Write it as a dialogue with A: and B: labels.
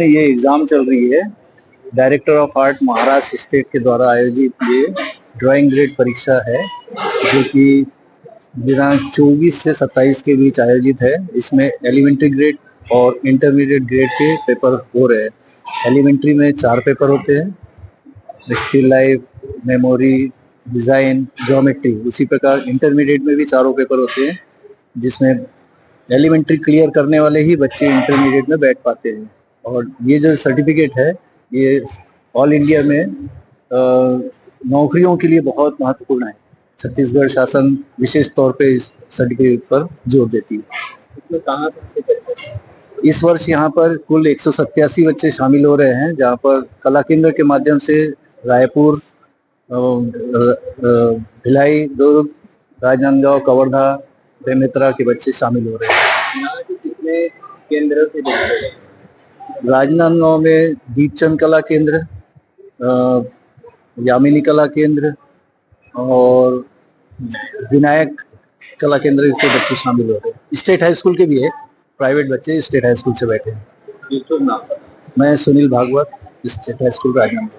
A: ये एग्जाम चल रही है director of art Maharashtra state के द्वारा आयोजित ये ड्राइंग ग्रेड परीक्षा है जो कि दिनांक 24 से 27 के बीच आयोजित है। इसमें एलिमेंट्री ग्रेड और इंटरमीडिएट ग्रेड के पेपर हो रहे हैं। एलिमेंट्री में 4 पेपर होते हैं, still life, memory, design, geometry. उसी प्रकार इंटरमीडिएट में भी चारों पेपर होते हैं जिसमें एलिमेंट्री क्लियर करने वाले ही बच्चे इंटरमीडिएट में बैठ पाते हैं। और ये जो सर्टिफिकेट है ये ऑल इंडिया में नौकरियों के लिए बहुत महत्वपूर्ण है। छत्तीसगढ़ शासन विशेष तौर पे इस सर्टिफिकेट पर जोर देती है। इसमें कहाँ इस वर्ष यहाँ पर कुल 187 बच्चे शामिल हो रहे हैं, जहाँ पर कला केंद्र के माध्यम से रायपुर, भिलाई, दुर्ग, राजनांदगांव, कवर्धा, बेमेतरा के बच्चे शामिल हो रहे हैं। यहाँ के कितने केंद्र से? राजनांदगांव में दीपचंद कला केंद्र, यामिनी कला केंद्र और विनायक कला केंद्र से बच्चे शामिल हो रहे हैं। स्टेट हाई स्कूल के भी है, प्राइवेट बच्चे स्टेट हाई स्कूल से बैठे हैं। मैं Sunil Bhagwat, state high school Rajnandgaon.